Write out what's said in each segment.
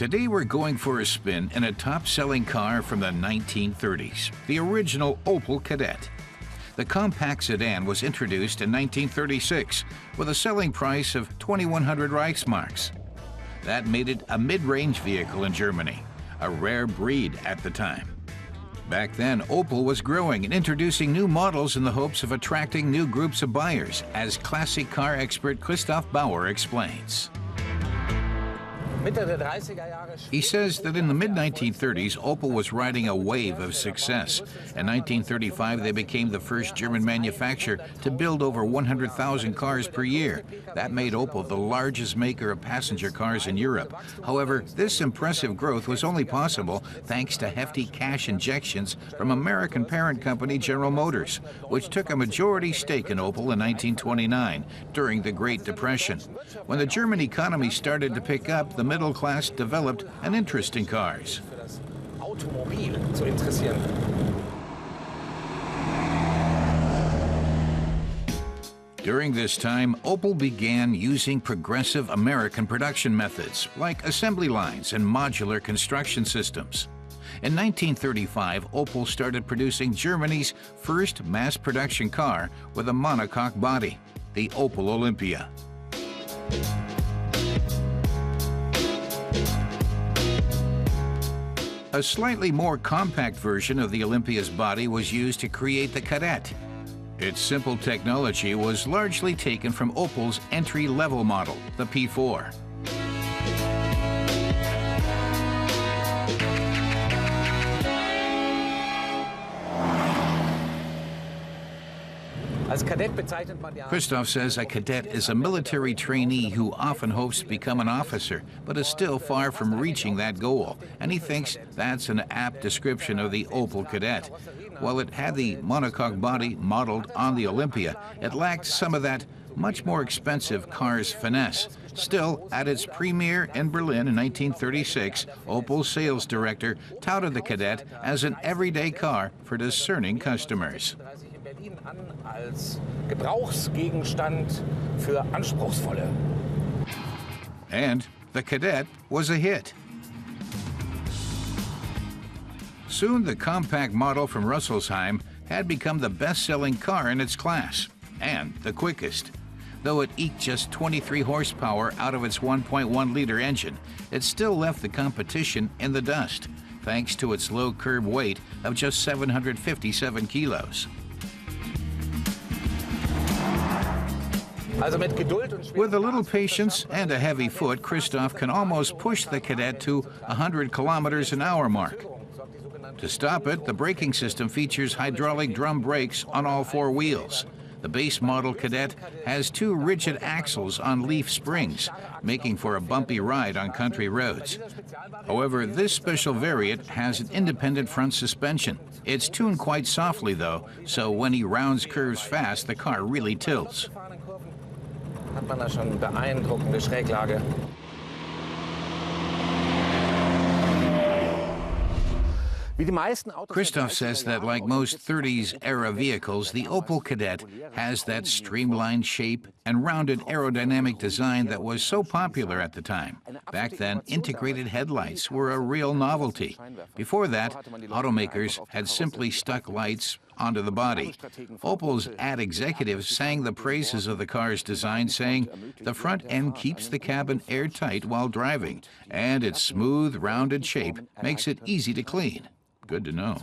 Today we're going for a spin in a top-selling car from the 1930s, the original Opel Kadett. The compact sedan was introduced in 1936 with a selling price of 2,100 Reichsmarks. That made it a mid-range vehicle in Germany, a rare breed at the time. Back then, Opel was growing and introducing new models in the hopes of attracting new groups of buyers, as classic car expert Christoph Bauer explains. He says that in the mid-1930s, Opel was riding a wave of success. In 1935, they became the first German manufacturer to build over 100,000 cars per year. That made Opel the largest maker of passenger cars in Europe. However, this impressive growth was only possible thanks to hefty cash injections from American parent company General Motors, which took a majority stake in Opel in 1929 during the Great Depression. When the German economy started to pick up, the middle class developed an interest in cars. During this time, Opel began using progressive American production methods like assembly lines and modular construction systems. In 1935, Opel started producing Germany's first mass production car with a monocoque body, the Opel Olympia. A slightly more compact version of the Olympia's body was used to create the Cadet. Its simple technology was largely taken from Opel's entry-level model, the P4. Christoph says a cadet is a military trainee who often hopes to become an officer, but is still far from reaching that goal, and he thinks that's an apt description of the Opel Kadett. While it had the monocoque body modeled on the Olympia, it lacked some of that much more expensive car's finesse. Still, at its premiere in Berlin in 1936, Opel's sales director touted the Kadett as an everyday car for discerning customers. And the Kadett was a hit. Soon the compact model from Rüsselsheim had become the best-selling car in its class, and the quickest. Though it eked just 23 horsepower out of its 1.1-liter engine, it still left the competition in the dust, thanks to its low curb weight of just 757 kilos. With a little patience and a heavy foot, Christoph can almost push the Kadett to 100 kilometers an hour mark. To stop it, the braking system features hydraulic drum brakes on all four wheels. The base model Kadett has two rigid axles on leaf springs, making for a bumpy ride on country roads. However, this special variant has an independent front suspension. It's tuned quite softly though, so when he rounds curves fast, the car really tilts. Hat man da schon beeindruckende Schräglage. Christoph says that like most 30s-era vehicles, the Opel Kadett has that streamlined shape and rounded aerodynamic design that was so popular at the time. Back then, integrated headlights were a real novelty. Before that, automakers had simply stuck lights onto the body. Opel's ad executives sang the praises of the car's design, saying, "The front end keeps the cabin airtight while driving, and its smooth, rounded shape makes it easy to clean." Good to know.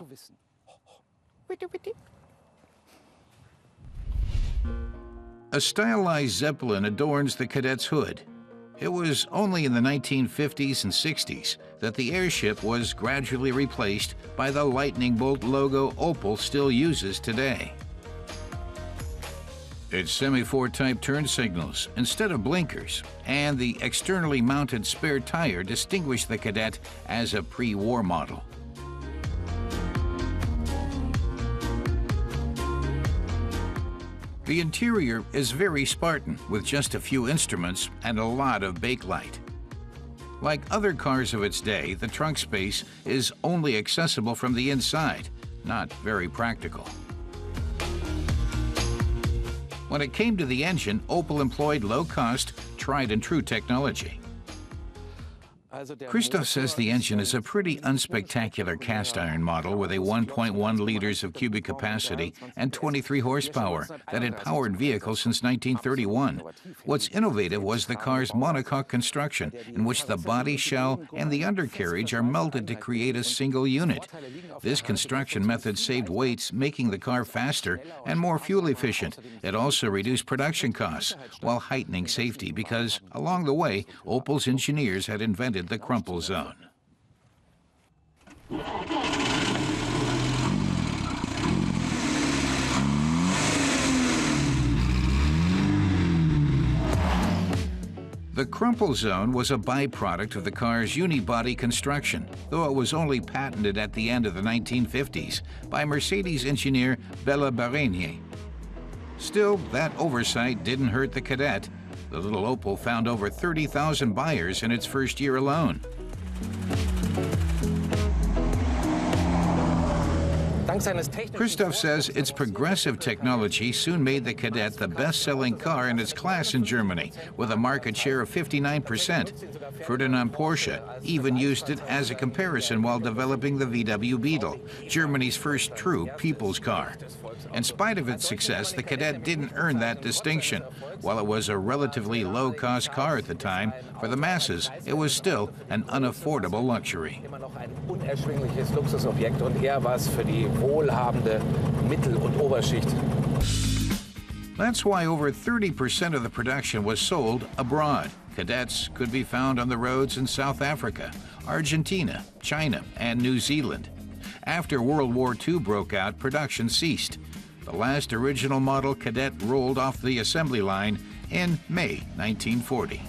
A stylized Zeppelin adorns the Kadett's hood. It was only in the 1950s and 60s that the airship was gradually replaced by the lightning bolt logo Opel still uses today. Its semaphore type turn signals instead of blinkers, and the externally mounted spare tire distinguish the Kadett as a pre-war model. The interior is very Spartan, with just a few instruments and a lot of bakelite. Like other cars of its day, the trunk space is only accessible from the inside, not very practical. When it came to the engine, Opel employed low-cost, tried-and-true technology. Christoph says the engine is a pretty unspectacular cast iron model with a 1.1 liters of cubic capacity and 23 horsepower that had powered vehicles since 1931. What's innovative was the car's monocoque construction, in which the body, shell, and the undercarriage are melded to create a single unit. This construction method saved weights, making the car faster and more fuel efficient. It also reduced production costs while heightening safety because, along the way, Opel's engineers had invented the crumple zone. The crumple zone was a byproduct of the car's unibody construction, though it was only patented at the end of the 1950s by Mercedes engineer Bella Barrenier. Still, that oversight didn't hurt the Kadett. The little Opel found over 30,000 buyers in its first year alone. Christoph says its progressive technology soon made the Kadett the best-selling car in its class in Germany, with a market share of 59%. Ferdinand Porsche even used it as a comparison while developing the VW Beetle, Germany's first true people's car. In spite of its success, the Kadett didn't earn that distinction. While it was a relatively low-cost car at the time, for the masses, it was still an unaffordable luxury. That's why over 30% of the production was sold abroad. Kadetts could be found on the roads in South Africa, Argentina, China, and New Zealand. After World War II broke out, production ceased. The last original model Kadett rolled off the assembly line in May 1940.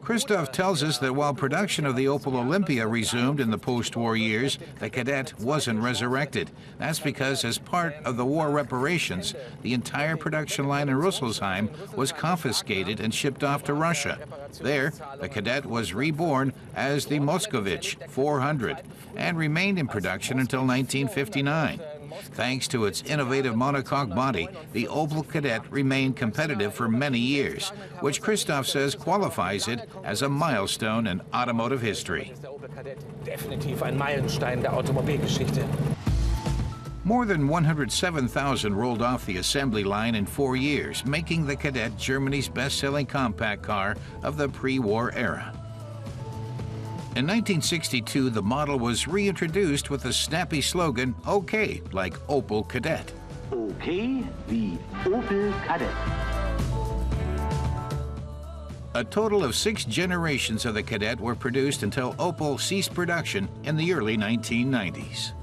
Christoph tells us that while production of the Opel Olympia resumed in the post-war years, the Kadett wasn't resurrected. That's because as part of the war reparations, the entire production line in Rüsselsheim was confiscated and shipped off to Russia. There, the Kadett was reborn as the Moskowitz 400 and remained in production until 1959. Thanks to its innovative monocoque body, the Opel Kadett remained competitive for many years, which Christoph says qualifies it as a milestone in automotive history. More than 107,000 rolled off the assembly line in 4 years, making the Kadett Germany's best-selling compact car of the pre-war era. In 1962, the model was reintroduced with the snappy slogan, "OK, like Opel Kadett." OK wie Opel Kadett. A total of 6 generations of the Kadett were produced until Opel ceased production in the early 1990s.